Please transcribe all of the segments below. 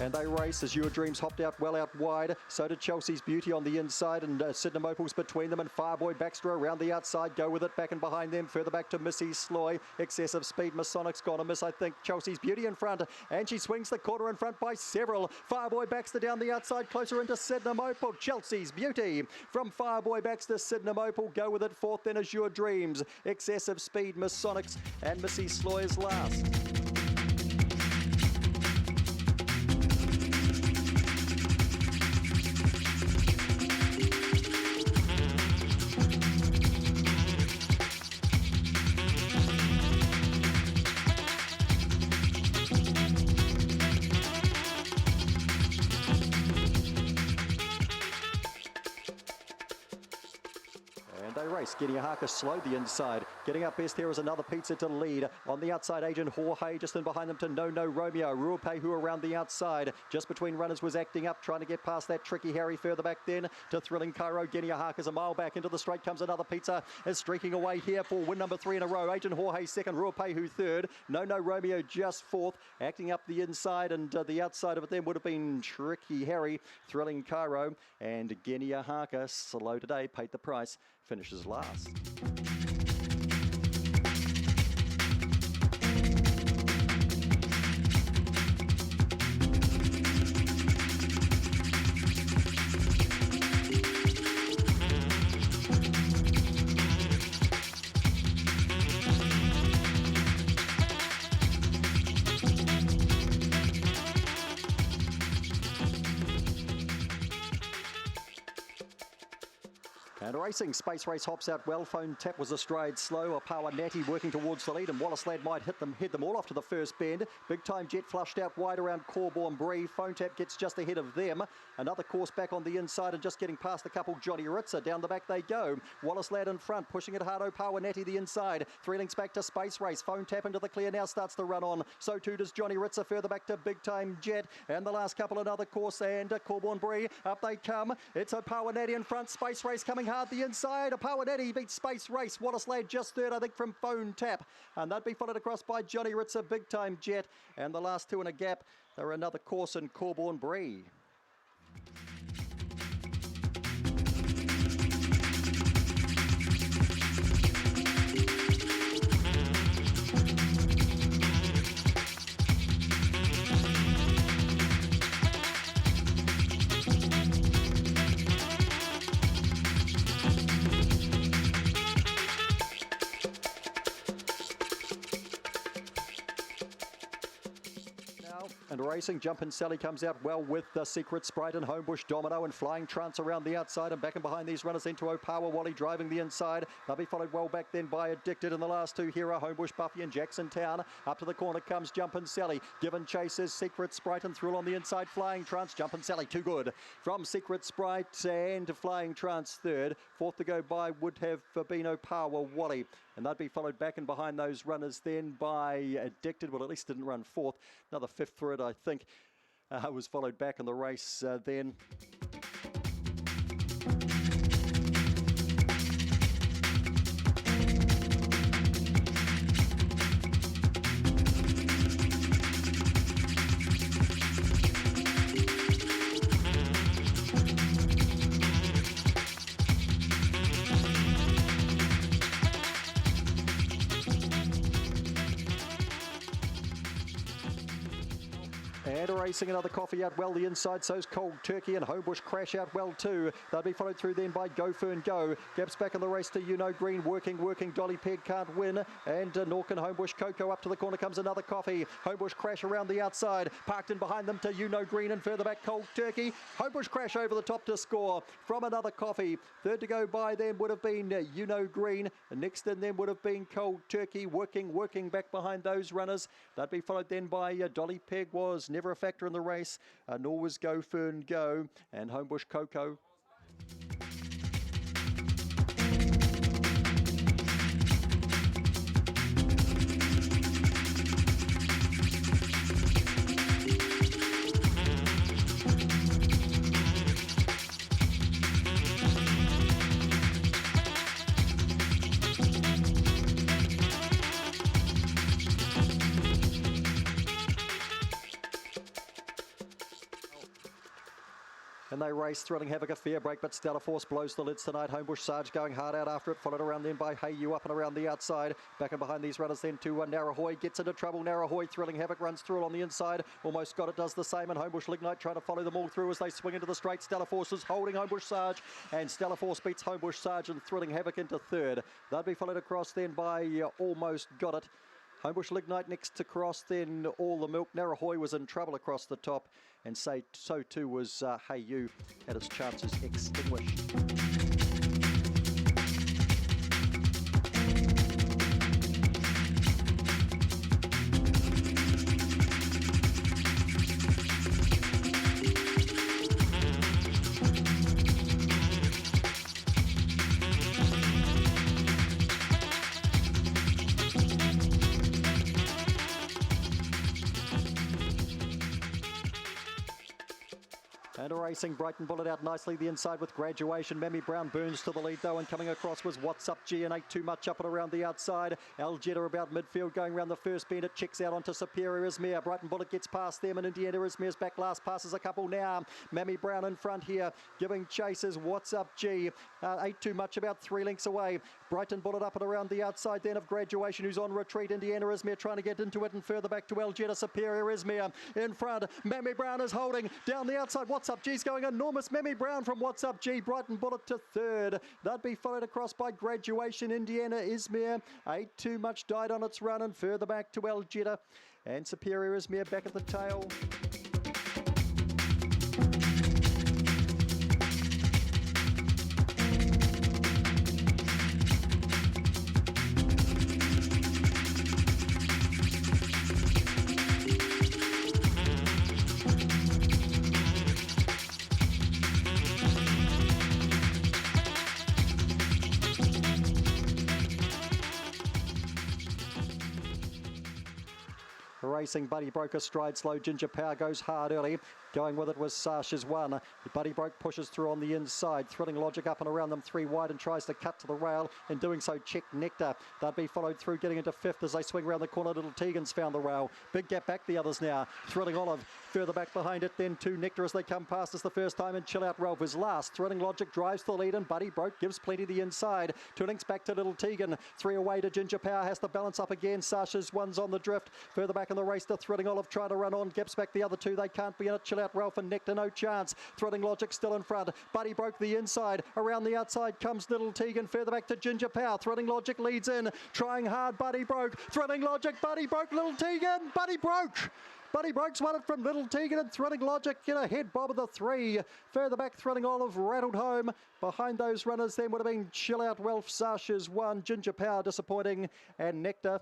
And they race as Your Dreams hopped out well out wide. So did Chelsea's Beauty on the inside, and Sydenham Opal's between them, and Fireboy Baxter around the outside. Go with it, back and behind them. Further back to Missy Sloy. Excessive Speed, Masonic's got a miss, I think. Chelsea's Beauty in front, and she swings the quarter in front by several. Fireboy Baxter down the outside, closer into Sydenham Opal. Chelsea's Beauty from Fireboy Baxter, Sydenham Opal. Go with it, fourth then is Your Dreams. Excessive Speed, Masonics, and Missy Sloy is last. And they race. Geniahaka slowed the inside. Getting up best here is Another Pizza to lead. On the outside, Agent Jorge just in behind them to No Romeo. Ruapehu around the outside. Just between runners was acting up, trying to get past that Tricky Harry. Further back then to Thrilling Cairo. Geniahaka's a mile back. Into the straight comes Another Pizza. Is streaking away here for win number 3 in a row. Agent Jorge second. Ruapehu third. No Romeo just fourth. Acting up the inside, and the outside of it then would have been Tricky Harry. Thrilling Cairo. And Geniahaka, slow today, paid the price. Finishes last. And racing, Space Race hops out well. Phone Tap was astride slow. A Power Natty working towards the lead, and Wallace Lad might head them all off to the first bend. Big Time Jet flushed out wide around Corborn Bree. Phone Tap gets just ahead of them. Another course back on the inside and just getting past the couple. Johnny Ritzer down the back they go. Wallace Lad in front, pushing it hard. Oh, Power Natty the inside. 3 links back to Space Race. Phone Tap into the clear now, starts the run on. So too does Johnny Ritzer. Further back to Big Time Jet, and the last couple another course, and Corborn Bree up they come. It's a Power Natty in front. Space Race coming hard the inside. A Power Natty beats Space Race. Wallace Lad just third, I think, from Phone Tap. And that'd be followed across by Johnny Ritzer, Big Time Jet. And the last two in a gap, there are another course in Corborn Bree. And racing, Jumpin' Sally comes out well with the Secret Sprite and Homebush Domino, and Flying Trance around the outside, and back and behind these runners into O'Power Wally driving the inside. They'll be followed well back then by Addicted, and the last two here are Homebush Buffy and Jackson Town. Up to the corner comes Jumpin' Sally. Given chases Secret Sprite and Thrill on the inside. Flying Trance, Jumpin' Sally too good from Secret Sprite, and Flying Trance third. Fourth to go by would have been O'Power Wally, and they'd be followed back and behind those runners then by Addicted. Well, at least didn't run fourth. Another fifth for it, I think, was followed back in the race then. And racing another coffee out well the inside, so's Cold Turkey, and Homebush Crash out well too. They'll be followed through then by Go Fern Go. Gaps back in the race to You Know Green, working, Dolly Peg can't win, and Norkin Homebush Cocoa. Up to the corner comes another coffee. Homebush Crash around the outside, parked in behind them to You Know Green, and further back Cold Turkey. Homebush Crash over the top to score from another coffee. Third to go by then would have been You Know Green. Next in then would have been Cold Turkey, working back behind those runners. They'd be followed then by Dolly Peg was never a factor in the race, nor was Go Fern Go, and Homebush Cocoa. And they race Thrilling Havoc, a fair break, but Stellar Force blows the lids tonight. Homebush Sarge going hard out after it, followed around then by Hey You up and around the outside. Back and behind these runners then to Narahoy, gets into trouble. Narahoy, Thrilling Havoc runs through on the inside, almost got it, does the same, and Homebush Lignite trying to follow them all through as they swing into the straight. Stellar Force is holding Homebush Sarge, and Stellar Force beats Homebush Sarge and Thrilling Havoc into third. They'll be followed across then by Almost Got It. Homebush Lignite next to cross, then All the Milk. Narahoy was in trouble across the top, and so too was Hey You, had its chances extinguished. And a racing Brighton Bullet out nicely the inside with Graduation. Mammy Brown burns to the lead though, and coming across was What's Up G, and ain't too much up and around the outside. Aljetta about midfield going around the first bend. It checks out onto Superior Izmir. Brighton Bullet gets past them, and Indiana Izmir's back last, passes a couple now. Mammy Brown in front here giving chases. What's Up G, ain't too much, about 3 lengths away. Brighton Bullet up and around the outside then of Graduation, who's on retreat. Indiana Izmir trying to get into it, and further back to Aljetta. Superior Izmir in front. Mammy Brown is holding down the outside. What's Up G's going enormous. Mammy Brown from What's Up G. Brighton Bullet to third. They'd be followed across by Graduation. Indiana Izmir ain't too much, died on its run, and further back to Aljetta. And Superior Izmir back at the tail. Racing Buddy Broke a stride slow. Ginger Power goes hard early. Going with it was Sasha's one. Buddy Broke pushes through on the inside. Thrilling Logic up and around them 3 wide and tries to cut to the rail. In doing so, Check Nectar. They'd be followed through, getting into 5th as they swing around the corner. Little Tegan's found the rail. Big gap back the others now. Thrilling Olive further back behind it, then to Nectar as they come past us the first time, and Chill Out Ralph is last. Thrilling Logic drives to the lead, and Buddy Broke gives plenty the inside. 2 links back to Little Tegan. 3 away to Ginger Power, has to balance up again. Sasha's one's on the drift. Further back in the race to Thrilling Olive trying to run on. Gaps back the other 2. They can't be in it. Chill Out Ralph and Nectar no chance. Thrilling Logic still in front. Buddy Broke the inside. Around the outside comes Little Tegan. Further back to Ginger Power. Thrilling Logic leads in. Trying hard. Buddy Broke. Thrilling Logic. Buddy Broke. Little Tegan. Buddy Broke. Buddy Broke's won it from Little Tegan, and Thrilling Logic in a head bob of the 3. Further back, Thrilling Olive rattled home. Behind those runners then would have been Chill Out Ralph, Sasha's 1, Ginger Power disappointing, and Nectar.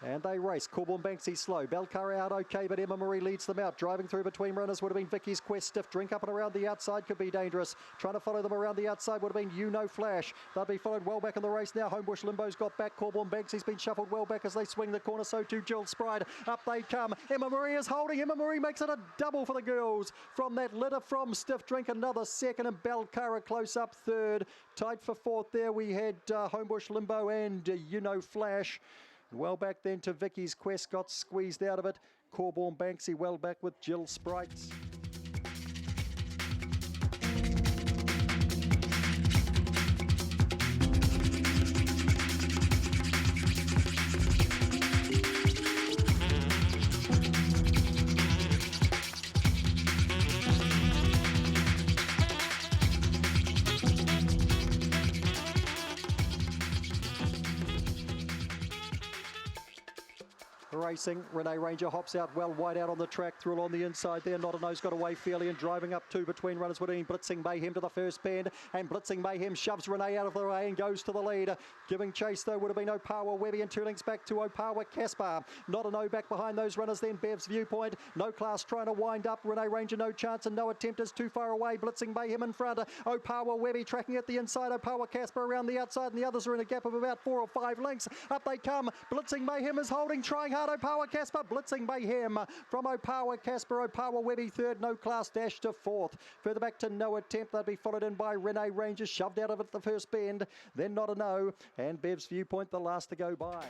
And they race. Corborn Banksy slow. Belcara out okay, but Emma Marie leads them out. Driving through between runners would have been Vicky's Quest. Stiff Drink up and around the outside could be dangerous. Trying to follow them around the outside would have been You Know Flash. They'll be followed well back in the race now. Homebush Limbo's got back. Corborn Banksy's been shuffled well back as they swing the corner. So too Jill Spride. Up they come. Emma Marie is holding. Emma Marie makes it a double for the girls. From that litter from Stiff Drink, another second, and Belcara close up third. Tied for 4th there. We had Homebush Limbo and You Know Flash. Well back then to Vicky's Quest, got squeezed out of it. Corborn Banksy well back with Jill Sprites. Racing, Renee Ranger hops out well wide out on the track, through on the inside there. Not a Nose got away fairly and driving up two between runners would have been Blitzing Mayhem to the first bend, and Blitzing Mayhem shoves Renee out of the way and goes to the lead. Giving chase though would have been Opawa Webby, and 2 lengths back to Opawa Caspar. Not a No back behind those runners then. Bev's Viewpoint, No Class trying to wind up. Renee Ranger no chance and No Attempt is too far away. Blitzing Mayhem in front. Opawa Webby tracking at the inside. Opawa Caspar around the outside, and the others are in a gap of about 4 or 5 lengths. Up they come. Blitzing Mayhem is holding, trying hard. Opawa Caspar, Blitzing Mayhem from Opawa Caspar. Opawa Webby third, No Class dash to fourth. Further back to No Attempt, they'll be followed in by Renee Ranger, shoved out of it at the first bend, then Not a No, and Bev's Viewpoint the last to go by.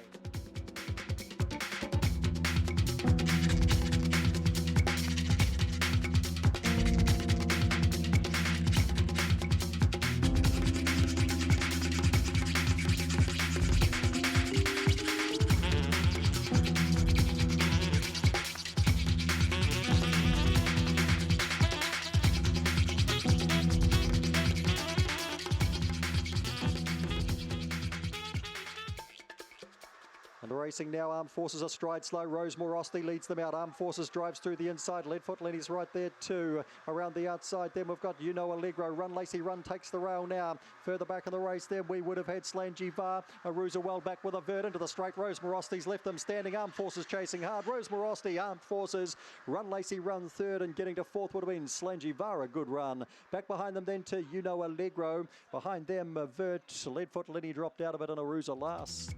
And racing now, Armed Forces astride slow. Rose Morosti leads them out. Armed Forces drives through the inside. Leadfoot Lenny's right there too. Around the outside then we've got Allegro. Run Lacey Run takes the rail now. Further back in the race then we would have had Slangy Var. Aruza well back with a vert into the straight. Rose Morosti's left them standing. Armed Forces chasing hard. Rose Morosti, Armed Forces. Run Lacey Run third, and getting to fourth would have been Slangy Var. A good run. Back behind them then to Allegro. Behind them Vert. Leadfoot Lenny dropped out of it and Aruza last.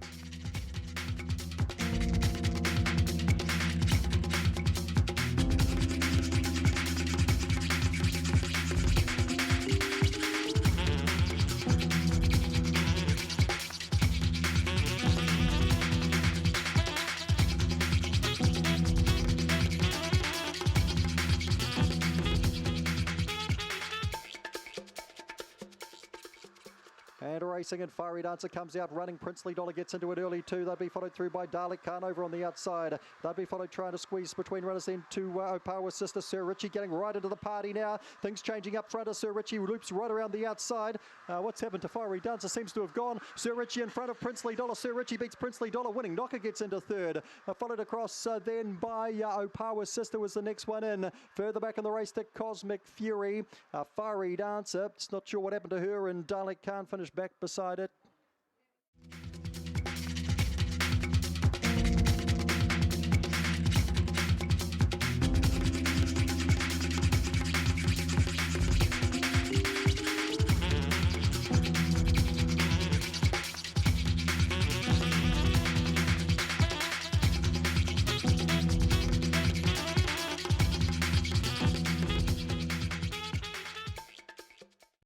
And racing, and Fiery Dancer comes out running. Princely Dollar gets into it early too. They'll be followed through by Dalek Khan over on the outside. They'll be followed trying to squeeze between runners then to Opawa's sister Sir Richie, getting right into the party now. Things changing up front as Sir Richie loops right around the outside. What's happened to Fiery Dancer seems to have gone. Sir Richie in front of Princely Dollar. Sir Richie beats Princely Dollar, winning. Knocker gets into third. Followed across then by Opawa's sister was the next one in. Further back in the race to Cosmic Fury. Fiery Dancer, it's not sure what happened to her, and Dalek Khan finished back beside it.